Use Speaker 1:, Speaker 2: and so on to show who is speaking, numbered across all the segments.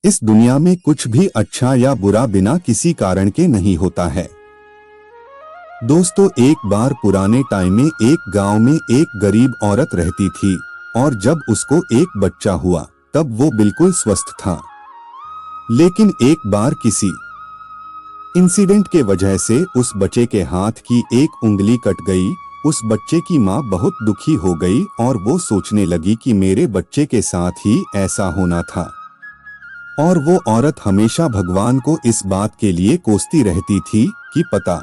Speaker 1: इस दुनिया में कुछ भी अच्छा या बुरा बिना किसी कारण के नहीं होता है। दोस्तों, एक बार पुराने टाइम में एक गांव में एक गरीब औरत रहती थी और जब उसको एक बच्चा हुआ तब वो बिल्कुल स्वस्थ था। लेकिन एक बार किसी इंसिडेंट के वजह से उस बच्चे के हाथ की एक उंगली कट गई। उस बच्चे की माँ बहुत दुखी हो गई और वो सोचने लगी कि मेरे बच्चे के साथ ही ऐसा होना था। और वो औरत हमेशा भगवान को इस बात के लिए कोसती रहती थी कि पता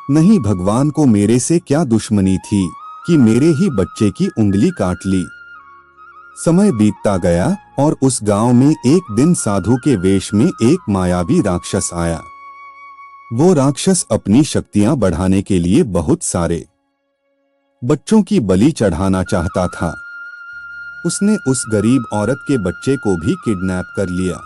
Speaker 1: नहीं भगवान को मेरे से क्या दुश्मनी थी कि मेरे ही बच्चे की उंगली काट ली। समय बीतता गया और उस गांव में एक दिन साधु के वेश में एक मायावी राक्षस आया। वो राक्षस अपनी शक्तियां बढ़ाने के लिए बहुत सारे बच्चों की बलि चढ़ाना चाहता था। उसने उस गरीब औरत के बच्चे को भी किडनैप कर लिया।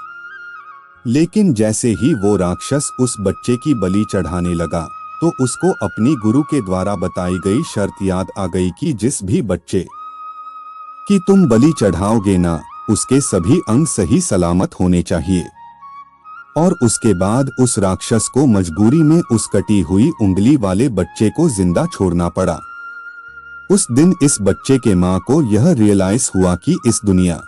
Speaker 1: लेकिन जैसे ही वो राक्षस उस बच्चे की बलि चढ़ाने लगा तो उसको अपनी गुरु के द्वारा बताई गई शर्त याद आ गई कि जिस भी बच्चे की तुम बलि चढ़ाओगे ना, उसके सभी अंग सही सलामत होने चाहिए। और उसके बाद उस राक्षस को मजबूरी में उस कटी हुई उंगली वाले बच्चे को जिंदा छोड़ना पड़ा। उस दिन इस बच्चे के माँ को यह रियलाइज हुआ कि इस दुनिया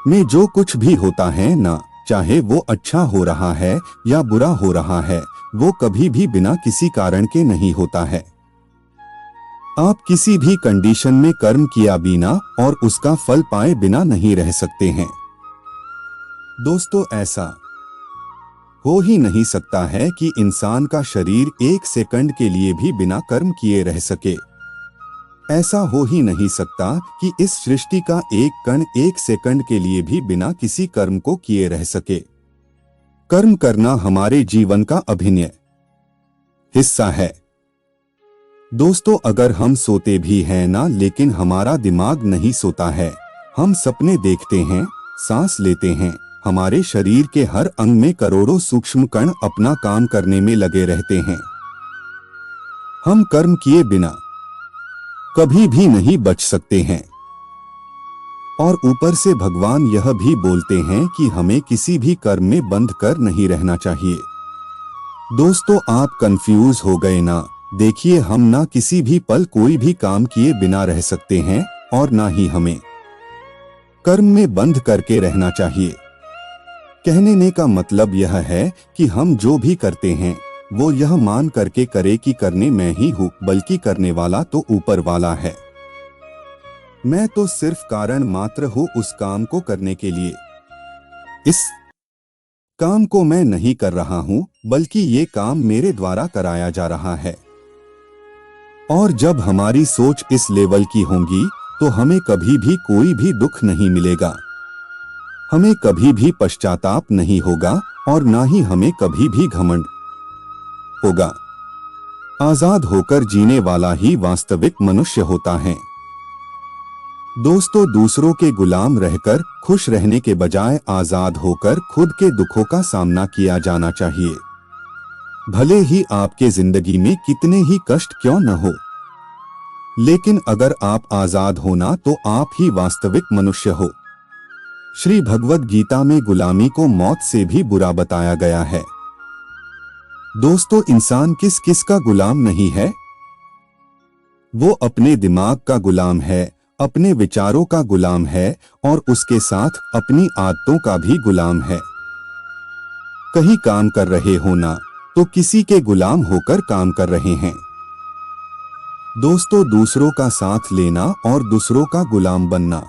Speaker 1: में जो कुछ भी होता है ना, चाहे वो अच्छा हो रहा है या बुरा हो रहा है, वो कभी भी बिना किसी कारण के नहीं होता है। आप किसी भी कंडीशन में कर्म किया बिना और उसका फल पाए बिना नहीं रह सकते हैं। दोस्तों, ऐसा हो ही नहीं सकता है कि इंसान का शरीर एक सेकंड के लिए भी बिना कर्म किए रह सके। ऐसा हो ही नहीं सकता कि इस सृष्टि का एक कण एक सेकंड के लिए भी बिना किसी कर्म को किए रह सके। कर्म करना हमारे जीवन का अभिन्न हिस्सा है। दोस्तों, अगर हम सोते भी हैं ना, लेकिन हमारा दिमाग नहीं सोता है। हम सपने देखते हैं, सांस लेते हैं, हमारे शरीर के हर अंग में करोड़ों सूक्ष्म कण अपना काम करने में लगे रहते हैं। हम कर्म किए बिना कभी भी नहीं बच सकते हैं। और ऊपर से भगवान यह भी बोलते हैं कि हमें किसी भी कर्म में बंध कर नहीं रहना चाहिए। दोस्तों, आप कंफ्यूज हो गए ना? देखिए, हम ना किसी भी पल कोई भी काम किए बिना रह सकते हैं और ना ही हमें कर्म में बंध करके रहना चाहिए। कहने का मतलब यह है कि हम जो भी करते हैं वो यह मान करके करे कि करने मैं ही हूँ, बल्कि करने वाला तो ऊपर वाला है। मैं तो सिर्फ कारण मात्र हूँ उस काम को करने के लिए। इस काम को मैं नहीं कर रहा हूँ, बल्कि ये काम मेरे द्वारा कराया जा रहा है। और जब हमारी सोच इस लेवल की होगी तो हमें कभी भी कोई भी दुख नहीं मिलेगा, हमें कभी भी पश्चाताप नहीं होगा और ना ही हमें कभी भी घमंड होगा। आजाद होकर जीने वाला ही वास्तविक मनुष्य होता है। दोस्तों, दूसरों के गुलाम रहकर खुश रहने के बजाय आजाद होकर खुद के दुखों का सामना किया जाना चाहिए। भले ही आपके जिंदगी में कितने ही कष्ट क्यों न हो, लेकिन अगर आप आजाद होना तो आप ही वास्तविक मनुष्य हो। श्री भगवद गीता में गुलामी को मौत से भी बुरा बताया गया है। दोस्तों, इंसान किस किस का गुलाम नहीं है? वो अपने दिमाग का गुलाम है, अपने विचारों का गुलाम है और उसके साथ अपनी आदतों का भी गुलाम है। कहीं काम कर रहे हो ना, तो किसी के गुलाम होकर काम कर रहे हैं। दोस्तों, दूसरों का साथ लेना और दूसरों का गुलाम बनना,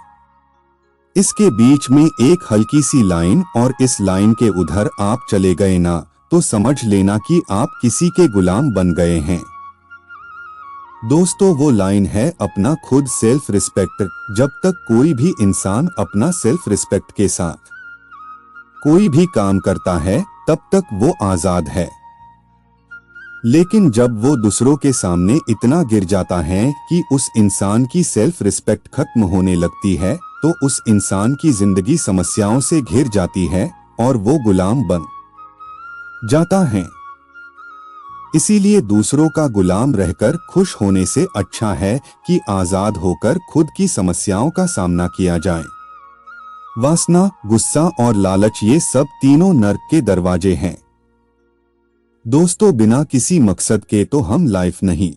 Speaker 1: इसके बीच में एक हल्की सी लाइन, और इस लाइन के उधर आप चले गए ना, तो समझ लेना कि आप किसी के गुलाम बन गए हैं। दोस्तों, वो लाइन है अपना खुद सेल्फ रिस्पेक्ट। जब तक कोई भी इंसान अपना सेल्फ रिस्पेक्ट के साथ कोई भी काम करता है तब तक वो आजाद है। लेकिन जब वो दूसरों के सामने इतना गिर जाता है कि उस इंसान की सेल्फ रिस्पेक्ट खत्म होने लगती है, तो उस इंसान की जिंदगी समस्याओं से घिर जाती है और वो गुलाम बन जाता है। इसीलिए दूसरों का गुलाम रहकर खुश होने से अच्छा है कि आजाद होकर खुद की समस्याओं का सामना किया जाए। वासना, गुस्सा और लालच, ये सब तीनों नर्क के दरवाजे हैं। दोस्तों, बिना किसी मकसद के तो हम लाइफ नहीं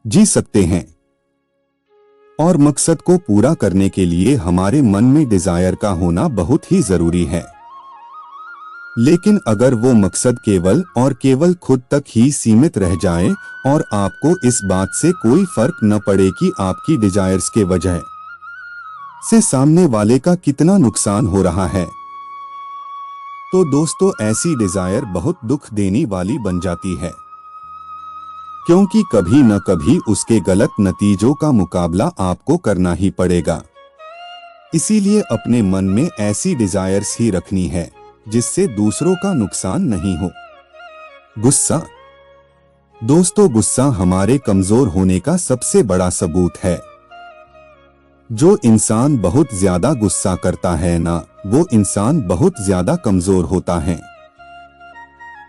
Speaker 1: जी सकते हैं, और मकसद को पूरा करने के लिए हमारे मन में डिजायर का होना बहुत ही जरूरी है। लेकिन अगर वो मकसद केवल और केवल खुद तक ही सीमित रह जाए और आपको इस बात से कोई फर्क न पड़े कि आपकी डिजायर्स के वजह से सामने वाले का कितना नुकसान हो रहा है, तो दोस्तों ऐसी डिजायर बहुत दुख देने वाली बन जाती है, क्योंकि कभी न कभी उसके गलत नतीजों का मुकाबला आपको करना ही पड़ेगा। इसीलिए अपने मन में ऐसी डिजायर्स ही रखनी है जिससे दूसरों का नुकसान नहीं हो। गुस्सा। दोस्तों, गुस्सा हमारे कमजोर होने का सबसे बड़ा सबूत है। जो इंसान बहुत ज्यादा गुस्सा करता है ना, वो इंसान बहुत ज्यादा कमजोर होता है।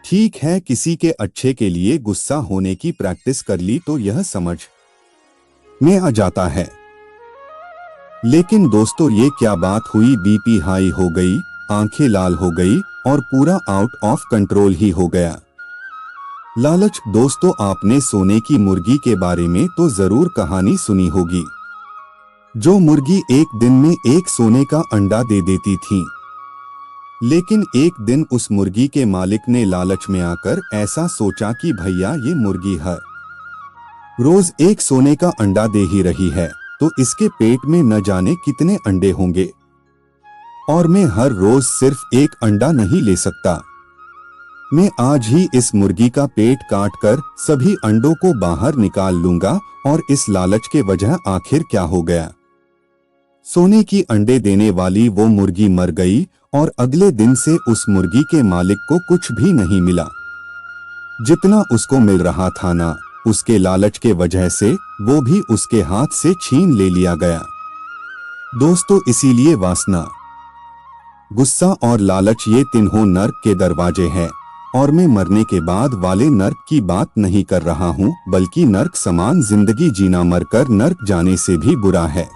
Speaker 1: ठीक है, किसी के अच्छे के लिए गुस्सा होने की प्रैक्टिस कर ली तो यह समझ में आ जाता है। लेकिन दोस्तों, ये क्या बात हुई, बीपी हाई हो गई, आंखें लाल हो गई और पूरा आउट ऑफ कंट्रोल ही हो गया। लालच। दोस्तों, आपने सोने की मुर्गी के बारे में तो जरूर कहानी सुनी होगी। जो मुर्गी एक दिन में एक सोने का अंडा दे देती थी, लेकिन एक दिन उस मुर्गी के मालिक ने लालच में आकर ऐसा सोचा कि भैया ये मुर्गी हर रोज एक सोने का अंडा दे ही रही है, तो इसके पेट में न जाने कितने अंडे होंगे, और मैं हर रोज सिर्फ एक अंडा नहीं ले सकता। मैं आज ही इस मुर्गी का पेट काट कर सभी अंडों को बाहर निकाल लूंगा। और इस लालच के वजह आखिर क्या हो गया, सोने की अंडे देने वाली वो मुर्गी मर गई और अगले दिन से उस मुर्गी के मालिक को कुछ भी नहीं मिला। जितना उसको मिल रहा था ना, उसके लालच के वजह से वो भी उसके हाथ से छीन ले लिया गया। दोस्तों, इसीलिए वासना, गुस्सा और लालच, ये तीनों नर्क के दरवाजे हैं। और मैं मरने के बाद वाले नर्क की बात नहीं कर रहा हूँ, बल्कि नर्क समान जिंदगी जीना मरकर नर्क जाने से भी बुरा है।